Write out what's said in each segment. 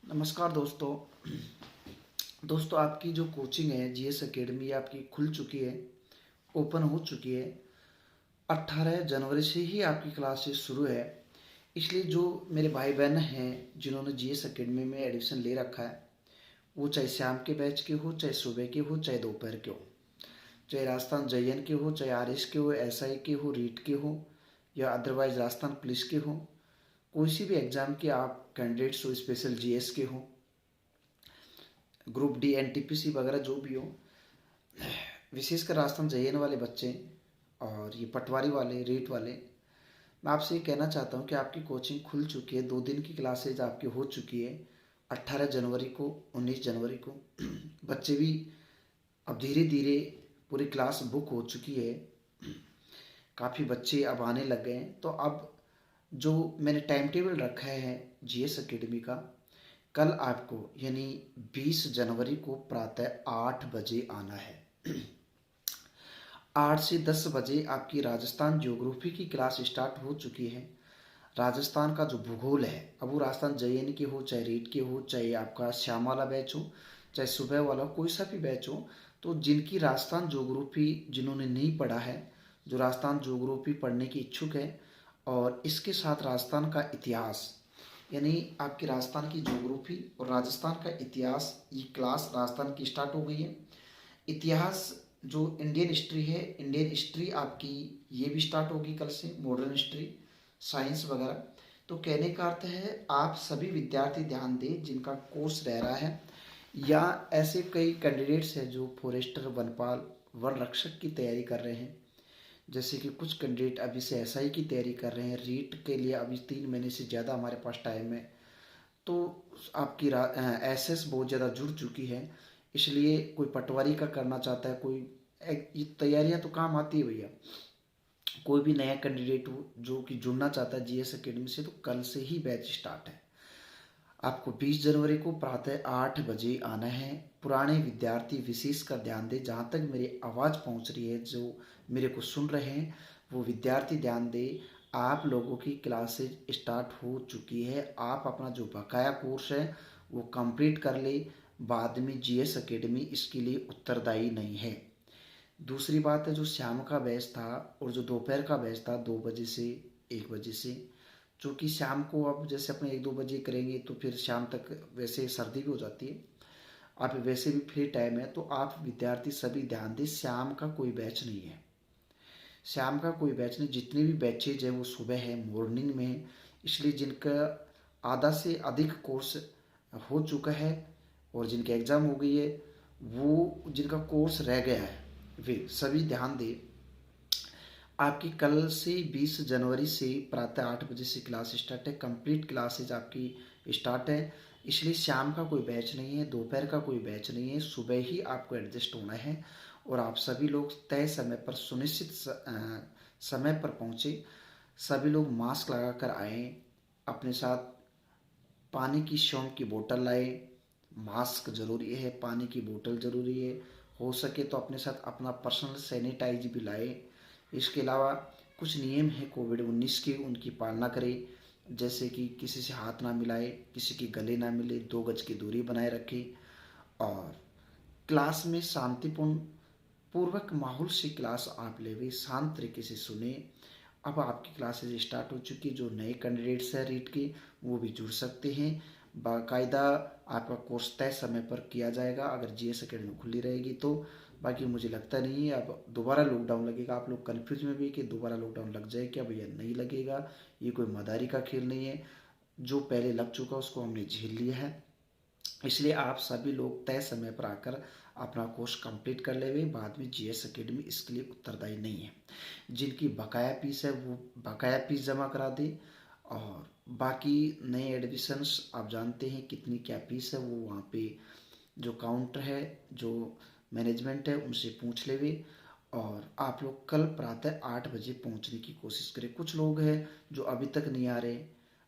नमस्कार दोस्तों। दोस्तों, आपकी जो कोचिंग है जीएस एकेडमी आपकी खुल चुकी है, ओपन हो चुकी है। 18 जनवरी से ही आपकी क्लासेस शुरू है। इसलिए जो मेरे भाई बहन हैं जिन्होंने जीएस एकेडमी में एडमिशन ले रखा है, वो चाहे शाम के बैच के हो, चाहे सुबह के हो, चाहे दोपहर के हो, चाहे राजस्थान जयन के हो, चाहे आरएस के हो, एसआई के हो, रीट के हो, या अदरवाइज राजस्थान पुलिस के हो, कोई सी भी एग्ज़ाम के आप कैंडिडेट्स हो, स्पेशल जीएस के हो, ग्रुप डी एनटीपीसी वगैरह जो भी हो, विशेषकर राजस्थान जयन वाले बच्चे और ये पटवारी वाले, रीट वाले, मैं आपसे ये कहना चाहता हूँ कि आपकी कोचिंग खुल चुकी है। 2 दिन की क्लासेज आपकी हो चुकी है, 18 जनवरी को, 19 जनवरी को। बच्चे भी अब धीरे धीरे पूरी क्लास बुक हो चुकी है। काफ़ी बच्चे अब आने लग गए हैं। तो अब जो मैंने टाइम टेबल रखा है जीएस एकेडमी का, कल आपको यानी 20 जनवरी को प्रातः 8 बजे आना है। 8 से 10 बजे आपकी राजस्थान ज्योग्राफी की क्लास स्टार्ट हो चुकी है। राजस्थान का जो भूगोल है, अब वो राजस्थान जयन के हो, चाहे रीट के हो, चाहे आपका शाम वाला बैच हो, चाहे सुबह वाला, कोई सा भी बैच हो, तो जिनकी राजस्थान ज्योग्राफी जिन्होंने नहीं पढ़ा है, जो राजस्थान ज्योग्राफी पढ़ने की इच्छुक है, और इसके साथ राजस्थान का इतिहास, यानी आपकी राजस्थान की ज्योग्राफी और राजस्थान का इतिहास, ये क्लास राजस्थान की स्टार्ट हो गई है। इतिहास जो इंडियन हिस्ट्री है, इंडियन हिस्ट्री आपकी ये भी स्टार्ट होगी कल से, मॉडर्न हिस्ट्री, साइंस वगैरह। तो कहने का अर्थ है आप सभी विद्यार्थी ध्यान दें जिनका कोर्स रह रहा है, या ऐसे कई कैंडिडेट्स हैं जो फॉरेस्टर, वनपाल, वन रक्षक की तैयारी कर रहे हैं। जैसे कि कुछ कैंडिडेट अभी से एसआई की तैयारी कर रहे हैं। रीट के लिए अभी 3 महीने से ज़्यादा हमारे पास टाइम है। तो आपकी एसएस बहुत ज़्यादा जुड़ चुकी है। इसलिए कोई पटवारी का करना चाहता है, कोई ये तैयारियां तो काम आती है भैया। कोई भी नया कैंडिडेट हो जो कि जुड़ना चाहता है जीएस एकेडमी से, तो कल से ही बैच स्टार्ट है। आपको 20 जनवरी को प्रातः 8 बजे आना है। पुराने विद्यार्थी विशेष कर ध्यान दें, जहाँ तक मेरी आवाज़ पहुँच रही है, जो मेरे को सुन रहे हैं, वो विद्यार्थी ध्यान दें। आप लोगों की क्लासेज स्टार्ट हो चुकी है। आप अपना जो बकाया कोर्स है वो कंप्लीट कर ले। बाद में जीएस एकेडमी इसके लिए उत्तरदायी नहीं है। दूसरी बात है, जो शाम का बैच था और जो दोपहर का बैच था 2 बजे से 1 बजे से, जो कि शाम को अब जैसे अपने 1-2 बजे करेंगे तो फिर शाम तक वैसे सर्दी भी हो जाती है, आप वैसे भी फ्री टाइम है, तो आप विद्यार्थी सभी ध्यान दें, शाम का कोई बैच नहीं है। शाम का कोई बैच नहीं, जितने भी बैचेज है वो सुबह है, मॉर्निंग में है। इसलिए जिनका आधा से अधिक कोर्स हो चुका है और जिनके एग्ज़ाम हो गई है, वो जिनका कोर्स रह गया है, वे सभी ध्यान दें। आपकी कल से 20 जनवरी से प्रातः 8 बजे से क्लास स्टार्ट है। कंप्लीट क्लासेज आपकी स्टार्ट है। इसलिए शाम का कोई बैच नहीं है, दोपहर का कोई बैच नहीं है, सुबह ही आपको एडजस्ट होना है। और आप सभी लोग तय समय पर, सुनिश्चित समय पर पहुँचे। सभी लोग मास्क लगा कर आएँ, अपने साथ पानी की शॉम की बोतल लाए। मास्क ज़रूरी है, पानी की बोतल ज़रूरी है। हो सके तो अपने साथ अपना पर्सनल सैनिटाइज भी लाए। इसके अलावा कुछ नियम हैं कोविड-19 के, उनकी पालना करें। जैसे कि किसी से हाथ ना मिलाए, किसी के गले ना मिले, 2 गज की दूरी बनाए रखें, और क्लास में शांतिपूर्ण पूर्वक माहौल से क्लास आप लेवे, शांत तरीके से सुने। अब आपकी क्लासेज स्टार्ट हो चुकी, जो नए कैंडिडेट्स हैं रीट के, वो भी जुड़ सकते हैं। बाकायदा आपका कोर्स तय समय पर किया जाएगा अगर जीएस एकेडमी खुली रहेगी तो। बाकी मुझे लगता नहीं है अब दोबारा लॉकडाउन लगेगा। आप लोग कन्फ्यूज में भी कि दोबारा लॉकडाउन लग जाए क्या, भैया नहीं लगेगा। ये कोई मदारी का खेल नहीं है। जो पहले लग चुका उसको हमने झेल लिया है। इसलिए आप सभी लोग तय समय पर आकर अपना कोर्स कंप्लीट कर लेवे। बाद में जीएस एकेडमी इसके लिए उत्तरदायी नहीं है। जिनकी बकाया फीस है वो बकाया फीस जमा करा दे, और बाकी नए एडमिशन्स आप जानते हैं कितनी क्या फीस है, वो वहाँ पे जो काउंटर है, जो मैनेजमेंट है, उनसे पूछ लेवे। और आप लोग कल प्रातः 8 बजे पहुँचने की कोशिश करें। कुछ लोग हैं जो अभी तक नहीं आ रहे।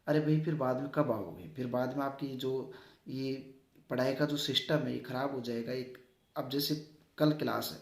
अरे भाई, फिर बाद में कब आओगे? फिर बाद में आपकी जो ये पढ़ाई का जो सिस्टम है ये ख़राब हो जाएगा। एक अब जैसे कल क्लास है,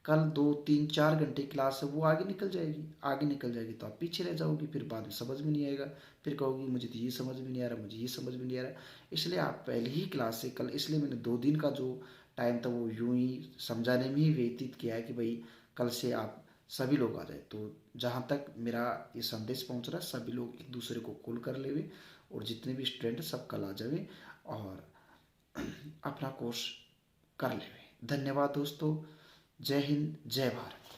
कल 2 3 4 घंटे क्लास है वो आगे निकल जाएगी, आगे निकल जाएगी तो आप पीछे रह जाओगी, फिर बाद में समझ में नहीं आएगा, फिर कहोगी मुझे तो ये समझ में नहीं आ रहा, मुझे ये समझ में नहीं आ रहा। इसलिए आप पहले ही क्लास से कल, इसलिए मैंने 2 दिन का जो टाइम था वो यूं ही समझाने में ही व्यतीत किया है कि भाई कल से आप सभी लोग आ जाए। तो जहाँ तक मेरा ये संदेश पहुँच रहा है, सभी लोग एक दूसरे को कॉल कर लेवे और जितने भी स्टूडेंट सब कल आ जावे और अपना कोर्स कर लेवे। धन्यवाद दोस्तों। जय हिंद, जय भारत।